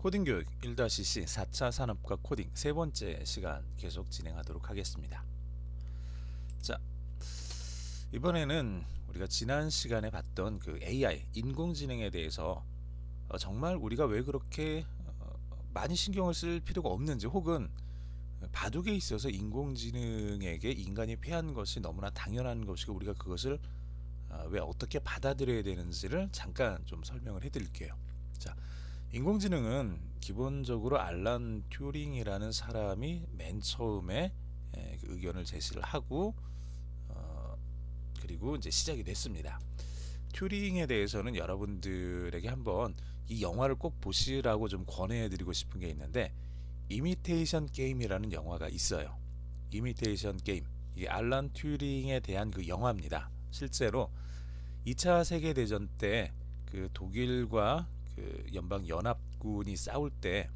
코딩 교육 1-C 4차 산업과 코딩 세 번째 시간 계속 진행하도록 하겠습니다. 자, 이번에는 우리가 지난 시간에 봤던 그 AI, 인공지능에 대해서 정말 우리가 왜 그렇게 많이 신경을 쓸 필요가 없는지, 혹은 바둑에 있어서 인공지능에게 인간이 패한 것이 너무나 당연한 것이고 우리가 그것을 왜 어떻게 받아들여야 되는지를 잠깐 좀 설명을 해드릴게요. 자, 인공지능은 기본적으로 알란 튜링이라는 사람이 맨 처음에 그 의견을 제시를 하고 그리고 이제 시작이 됐습니다. 튜링에 대해서는 여러분들에게 한번 이 영화를 꼭 보시라고 좀 권해드리고 싶은 게 있는데, 이미테이션 게임이라는 영화가 있어요. 이미테이션 게임, 이게 알란 튜링에 대한 그 영화입니다. 실제로 2차 세계대전 때 그 독일과 그 연방 연합군이 싸울 때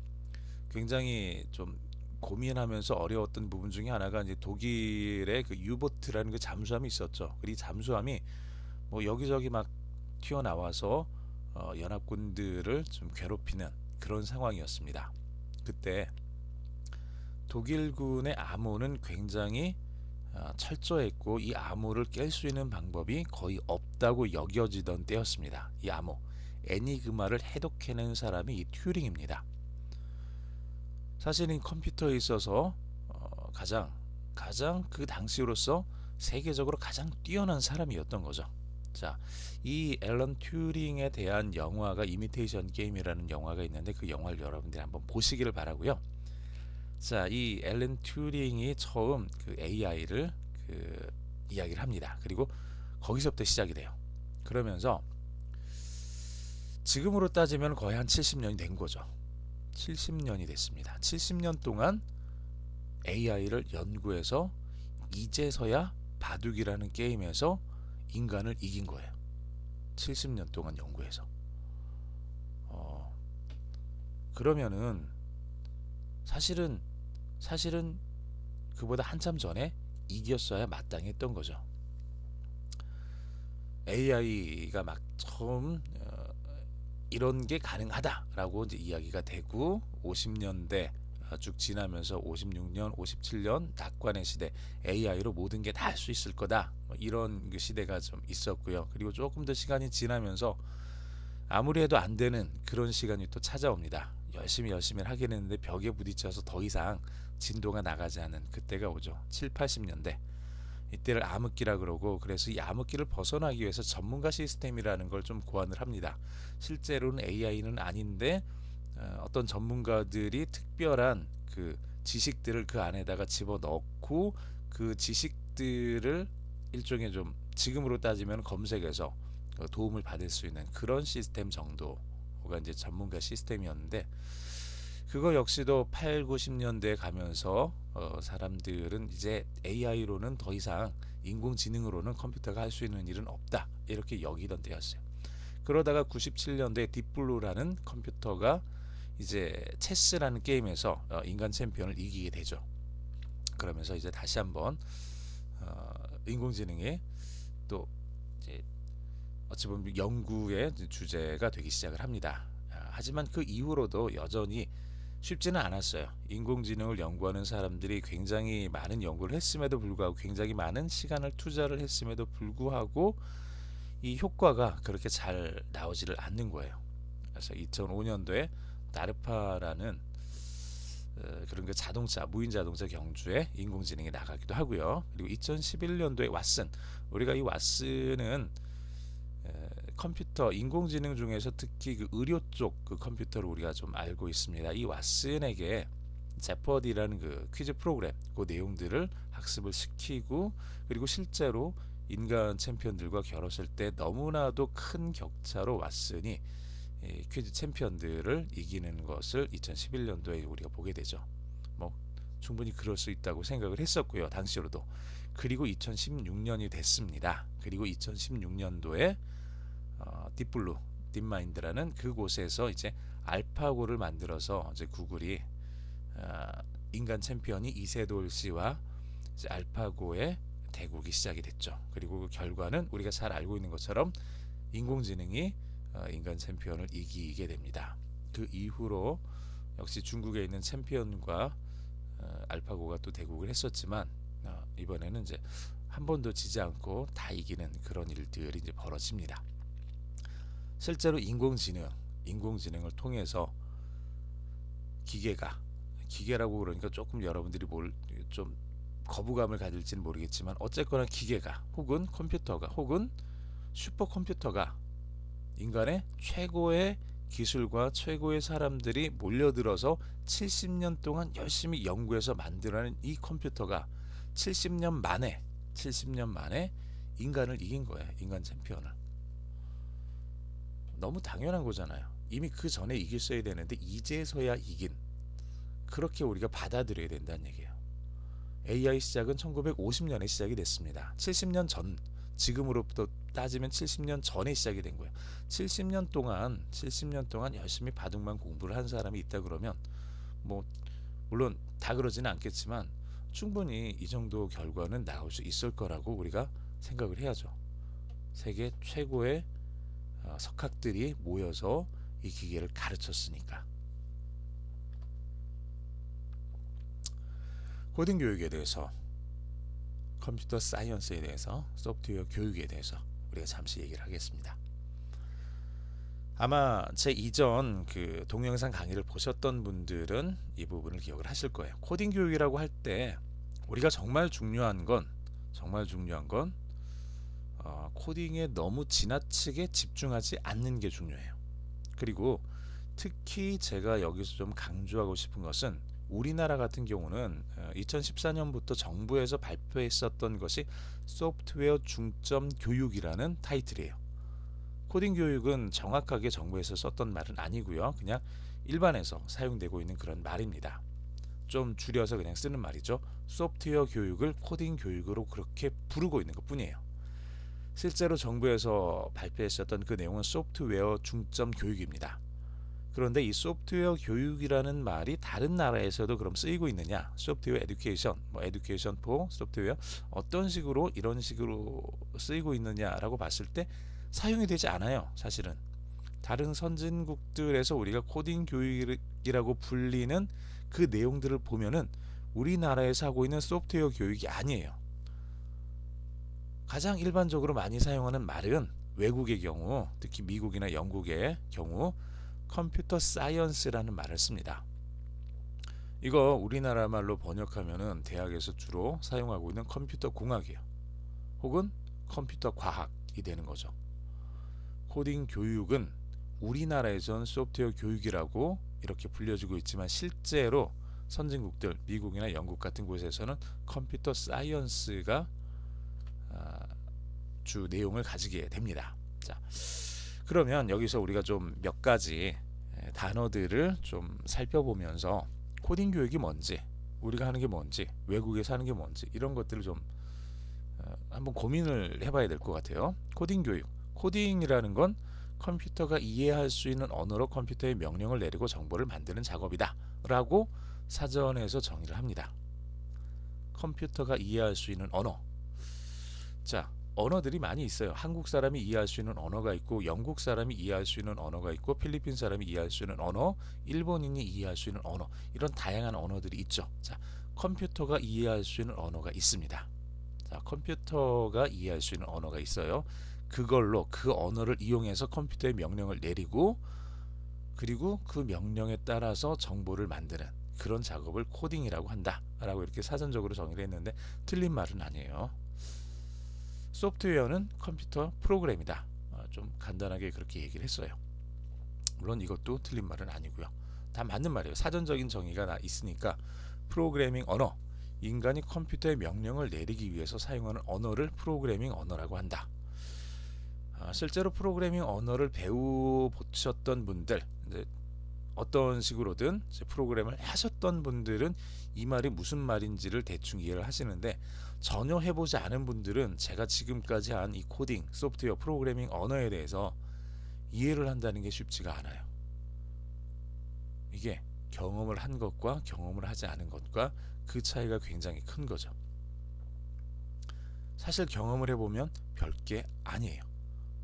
굉장히 좀 고민하면서 어려웠던 부분 중에 하나가 이제 독일의 그 유보트라는 그 잠수함이 있었죠. 이 잠수함이 뭐 여기저기 막 튀어나와서 연합군들을 좀 괴롭히는 그런 상황이었습니다. 그때 독일군의 암호는 굉장히 철저했고 이 암호를 깰 수 있는 방법이 거의 없다고 여겨지던 때였습니다. 이 암호 애니그마를 해독해낸 사람이 이 튜링입니다. 사실은 컴퓨터에 있어서 가장 그 당시로서 세계적으로 가장 뛰어난 사람이었던 거죠. 자, 이 앨런 튜링에 대한 영화가 이미테이션 게임이라는 영화가 있는데 그 영화를 여러분들이 한번 보시기를 바라고요. 자, 이 앨런 튜링이 처음 그 AI를 이야기를 합니다. 그리고 거기서부터 시작이 돼요. 그러면서 지금으로 따지면 거의 한 70년이 된 거죠. 70년이 됐습니다. 70년 동안 AI를 연구해서 이제서야 바둑이라는 게임에서 인간을 이긴 거예요. 70년 동안 연구해서. 그러면은 사실은 그보다 한참 전에 이겼어야 마땅했던 거죠. AI가 막 처음 이런 게 가능하다라고 이제 이야기가 되고 50년대 쭉 지나면서 56년, 57년 낙관의 시대, AI로 모든 게 다 할 수 있을 거다, 이런 그 시대가 좀 있었고요. 그리고 조금 더 시간이 지나면서 아무리 해도 안 되는 그런 시간이 또 찾아옵니다. 열심히 하긴 했는데 벽에 부딪혀서 더 이상 진도가 나가지 않은 그때가 오죠. 7, 80년대. 이때를 암흑기라 그러고, 그래서 이 암흑기를 벗어나기 위해서 전문가 시스템이라는 걸 좀 고안을 합니다. 실제로는 AI는 아닌데 어떤 전문가들이 특별한 그 지식들을 그 안에다가 집어넣고 그 지식들을 일종의 좀 지금으로 따지면 검색해서 도움을 받을 수 있는 그런 시스템 정도가 이제 전문가 시스템이었는데, 그거 역시도 8, 90년대에 가면서 사람들은 이제 AI로는 더 이상, 인공지능으로는 컴퓨터가 할 수 있는 일은 없다, 이렇게 여기던 때였어요. 그러다가 97년도에 딥블루라는 컴퓨터가 이제 체스라는 게임에서 인간 챔피언을 이기게 되죠. 그러면서 이제 다시 한번 인공지능이 또 이제 어찌 보면 연구의 주제가 되기 시작을 합니다. 하지만 그 이후로도 여전히 쉽지는 않았어요. 인공지능을 연구하는 사람들이 굉장히 많은 연구를 했음에도 불구하고, 굉장히 많은 시간을 투자를 했음에도 불구하고 이 효과가 그렇게 잘 나오지를 않는 거예요. 그래서 2005년도에 나르파라는 그런 그 자동차, 무인 자동차 경주에 인공지능이 나가기도 하고요. 그리고 2011년도에 왓슨, 우리가 이 왓슨은 컴퓨터, 인공지능 중에서 특히 그 의료 쪽 그 컴퓨터를 우리가 좀 알고 있습니다. 이 왓슨에게 제퍼디라는 그 퀴즈 프로그램, 그 내용들을 학습을 시키고, 그리고 실제로 인간 챔피언들과 겨뤘을 때 너무나도 큰 격차로 왓슨이 퀴즈 챔피언들을 이기는 것을 2011년도에 우리가 보게 되죠. 뭐 충분히 그럴 수 있다고 생각을 했었고요, 당시로도. 그리고 2016년이 됐습니다. 그리고 2016년도에 딥블루, 딥마인드라는 그곳에서 이제 알파고를 만들어서 이제 구글이 인간 챔피언이 이세돌 씨와 이제 알파고의 대국이 시작이 됐죠. 그리고 그 결과는 우리가 잘 알고 있는 것처럼 인공지능이 인간 챔피언을 이기게 됩니다. 그 이후로 역시 중국에 있는 챔피언과 알파고가 또 대국을 했었지만 이번에는 이제 한 번도 지지 않고 다 이기는 그런 일들이 이제 벌어집니다. 실제로 인공지능을 통해서 기계라고 그러니까 조금 여러분들이 좀 거부감을 가질지는 모르겠지만 어쨌거나 기계가 혹은 컴퓨터가 혹은 슈퍼컴퓨터가 인간의 최고의 기술과 최고의 사람들이 몰려들어서 70년 동안 열심히 연구해서 만들어낸 이 컴퓨터가 70년 만에 인간을 이긴 거예요. 인간 챔피언을. 너무 당연한 거잖아요. 이미 그 전에 이겼어야 되는데 이제서야 이긴. 그렇게 우리가 받아들여야 된다는 얘기예요. AI 시작은 1950년에 시작이 됐습니다. 70년 전, 지금으로부터 따지면 70년 전에 시작이 된 거예요. 70년 동안 열심히 바둑만 공부를 한 사람이 있다 그러면 뭐 물론 다 그러지는 않겠지만 충분히 이 정도 결과는 나올 수 있을 거라고 우리가 생각을 해야죠. 세계 최고의 석학들이 모여서 이 기계를 가르쳤으니까. 코딩 교육에 대해서, 컴퓨터 사이언스에 대해서, 소프트웨어 교육에 대해서 우리가 잠시 얘기를 하겠습니다. 아마 제 이전 그 동영상 강의를 보셨던 분들은 이 부분을 기억을 하실 거예요. 코딩 교육이라고 할 때 우리가 정말 중요한 건 코딩에 너무 지나치게 집중하지 않는 게 중요해요. 그리고 특히 제가 여기서 좀 강조하고 싶은 것은 우리나라 같은 경우는 2014년부터 정부에서 발표했었던 것이 소프트웨어 중점 교육이라는 타이틀이에요. 코딩 교육은 정확하게 정부에서 썼던 말은 아니고요. 그냥 일반에서 사용되고 있는 그런 말입니다. 좀 줄여서 그냥 쓰는 말이죠. 소프트웨어 교육을 코딩 교육으로 그렇게 부르고 있는 것 뿐이에요. 실제로 정부에서 발표했었던 그 내용은 소프트웨어 중점 교육입니다. 그런데 이 소프트웨어 교육이라는 말이 다른 나라에서도 그럼 쓰이고 있느냐? 소프트웨어 에듀케이션, 에듀케이션 포 소프트웨어 어떤 식으로 이런 식으로 쓰이고 있느냐라고 봤을 때 사용이 되지 않아요. 사실은 다른 선진국들에서 우리가 코딩 교육이라고 불리는 그 내용들을 보면은 우리나라에서 하고 있는 소프트웨어 교육이 아니에요. 가장 일반적으로 많이 사용하는 말은 외국의 경우, 특히 미국이나 영국의 경우 컴퓨터 사이언스라는 말을 씁니다. 이거 우리나라 말로 번역하면은 대학에서 주로 사용하고 있는 컴퓨터 공학이에요. 혹은 컴퓨터 과학이 되는 거죠. 코딩 교육은 우리나라에선 소프트웨어 교육이라고 이렇게 불려지고 있지만 실제로 선진국들, 미국이나 영국 같은 곳에서는 컴퓨터 사이언스가 주 내용을 가지게 됩니다. 자, 그러면 여기서 우리가 좀 몇 가지 단어들을 좀 살펴보면서 코딩 교육이 뭔지, 우리가 하는 게 뭔지, 외국에서 하는 게 뭔지 이런 것들을 좀 한번 고민을 해봐야 될 것 같아요. 코딩 교육, 코딩이라는 건 컴퓨터가 이해할 수 있는 언어로 컴퓨터에 명령을 내리고 정보를 만드는 작업이다 라고 사전에서 정의를 합니다. 컴퓨터가 이해할 수 있는 언어. 자, 언어들이 많이 있어요. 한국 사람이 이해할 수 있는 언어가 있고, 영국 사람이 이해할 수 있는 언어가 있고, 필리핀 사람이 이해할 수 있는 언어, 일본인이 이해할 수 있는 언어, 이런 다양한 언어들이 있죠. 자, 컴퓨터가 이해할 수 있는 언어가 있습니다. 자, 컴퓨터가 이해할 수 있는 언어가 있어요. 그걸로 그 언어를 이용해서 컴퓨터에 명령을 내리고, 그리고 그 명령에 따라서 정보를 만드는 그런 작업을 코딩이라고 한다 라고 이렇게 사전적으로 정의를 했는데 틀린 말은 아니에요. 소프트웨어는 컴퓨터 프로그램이다. 좀 간단하게 그렇게 얘기를 했어요. 물론 이것도 틀린 말은 아니고요. 다 맞는 말이에요. 사전적인 정의가 있으니까 프로그래밍 언어, 인간이 컴퓨터에 명령을 내리기 위해서 사용하는 언어를 프로그래밍 언어라고 한다. 실제로 프로그래밍 언어를 배워보셨던 분들, 이제 어떤 식으로든 이제 프로그램을 하셨던 분들은 이 말이 무슨 말인지를 대충 이해를 하시는데, 전혀 해보지 않은 분들은 제가 지금까지 한 이 코딩, 소프트웨어, 프로그래밍 언어에 대해서 이해를 한다는 게 쉽지가 않아요. 이게 경험을 한 것과 경험을 하지 않은 것과 그 차이가 굉장히 큰 거죠. 사실 경험을 해보면 별게 아니에요.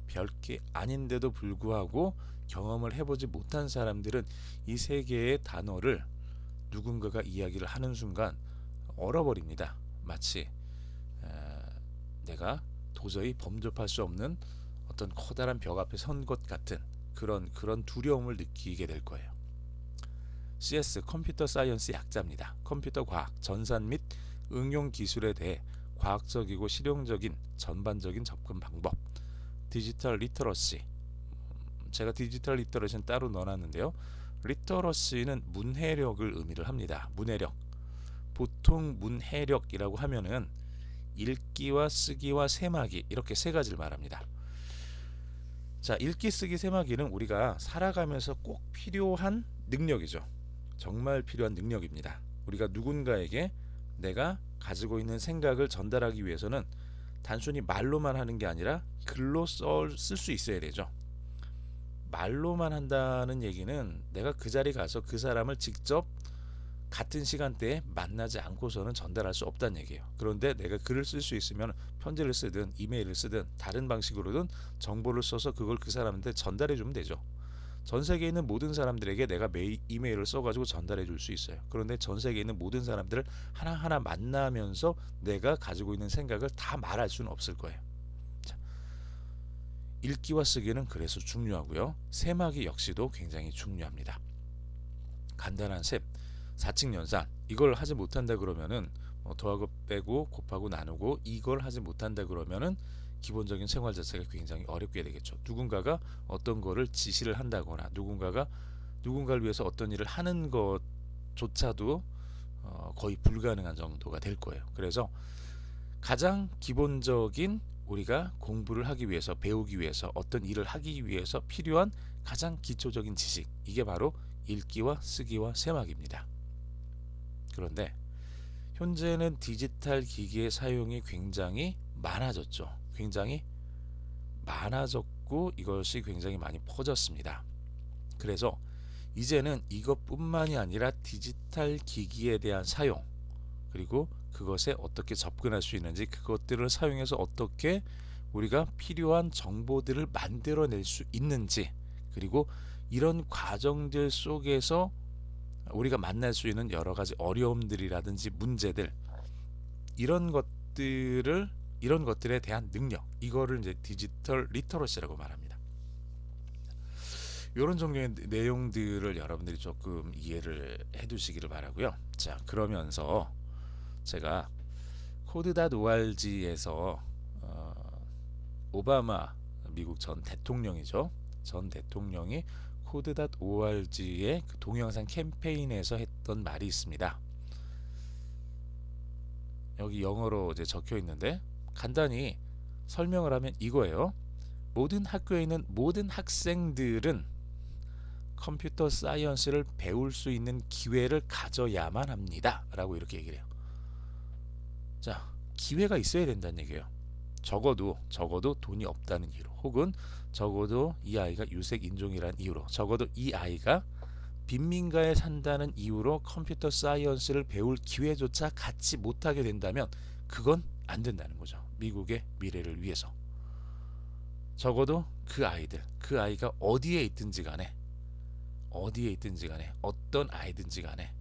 별게 아닌데도 불구하고 경험을 해보지 못한 사람들은 이 세 개의 단어를 누군가가 이야기를 하는 순간 얼어버립니다. 마치 내가 도저히 범접할 수 없는 어떤 커다란 벽 앞에 선 것 같은 그런 두려움을 느끼게 될 거예요. CS 컴퓨터 사이언스 약자입니다. 컴퓨터 과학, 전산 및 응용 기술에 대해 과학적이고 실용적인 전반적인 접근 방법. 디지털 리터러시. 제가 디지털 리터러시는 따로 넣어놨는데요. 리터러시는 문해력을 의미를 합니다. 문해력. 보통 문해력이라고 하면은 읽기와 쓰기와 세마기 이렇게 세 가지를 말합니다. 자, 읽기, 쓰기, 세마기는 우리가 살아가면서 꼭 필요한 능력이죠. 정말 필요한 능력입니다. 우리가 누군가에게 내가 가지고 있는 생각을 전달하기 위해서는 단순히 말로만 하는 게 아니라 글로 쓸 수 있어야 되죠. 말로만 한다는 얘기는 내가 그 자리 가서 그 사람을 직접 같은 시간대에 만나지 않고서는 전달할 수 없다는 얘기예요. 그런데 내가 글을 쓸 수 있으면 편지를 쓰든 이메일을 쓰든 다른 방식으로든 정보를 써서 그걸 그 사람한테 전달해 주면 되죠. 전 세계에 있는 모든 사람들에게 내가 이메일을 써가지고 전달해 줄 수 있어요. 그런데 전 세계에 있는 모든 사람들을 하나하나 만나면서 내가 가지고 있는 생각을 다 말할 수는 없을 거예요. 자, 읽기와 쓰기는 그래서 중요하고요. 세마기 역시도 굉장히 중요합니다. 간단한 셈, 사칙연산, 이걸 하지 못한다 그러면은 더하고 빼고 곱하고 나누고 이걸 하지 못한다 그러면은 기본적인 생활 자체가 굉장히 어렵게 되겠죠. 누군가가 어떤 거를 지시를 한다거나 누군가를 위해서 어떤 일을 하는 것조차도 거의 불가능한 정도가 될 거예요. 그래서 가장 기본적인 우리가 공부를 하기 위해서, 배우기 위해서, 어떤 일을 하기 위해서 필요한 가장 기초적인 지식, 이게 바로 읽기와 쓰기와 세마기입니다. 그런데 현재는 디지털 기기의 사용이 굉장히 많아졌죠. 굉장히 많아졌고 이것이 굉장히 많이 퍼졌습니다. 그래서 이제는 이것뿐만이 아니라 디지털 기기에 대한 사용, 그리고 그것에 어떻게 접근할 수 있는지, 그것들을 사용해서 어떻게 우리가 필요한 정보들을 만들어낼 수 있는지, 그리고 이런 과정들 속에서 우리가 만날 수 있는 여러 가지 어려움들이라든지 문제들, 이런 것들에 대한 능력, 이거를 이제 디지털 리터러시라고 말합니다. 이런 종류의 내용들을 여러분들이 조금 이해를 해두시기를 바라고요. 자, 그러면서 제가 code.org에서 오바마 미국 전 대통령이죠. 전 대통령이 code.org의 그 동영상 캠페인에서 했던 말이 있습니다. 여기 영어로 이제 적혀 있는데 간단히 설명을 하면 이거예요. 모든 학교에 있는 모든 학생들은 컴퓨터 사이언스를 배울 수 있는 기회를 가져야만 합니다. 라고 이렇게 얘기를 해요. 자, 기회가 있어야 된다는 얘기예요. 적어도 돈이 없다는 이유로, 혹은 적어도 이 아이가 유색 인종이라는 이유로, 적어도 이 아이가 빈민가에 산다는 이유로 컴퓨터 사이언스를 배울 기회조차 갖지 못하게 된다면 그건 안 된다는 거죠. 미국의 미래를 위해서. 적어도 그 아이가 어디에 있든지 간에 어떤 아이든지 간에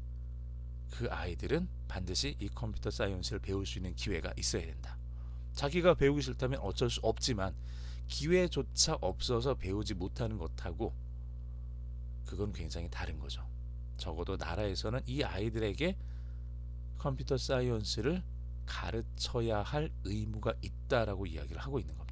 그 아이들은 반드시 이 컴퓨터 사이언스를 배울 수 있는 기회가 있어야 된다. 자기가 배우기 싫다면 어쩔 수 없지만 기회조차 없어서 배우지 못하는 것하고 그건 굉장히 다른 거죠. 적어도 나라에서는 이 아이들에게 컴퓨터 사이언스를 가르쳐야 할 의무가 있다라고 이야기를 하고 있는 겁니다.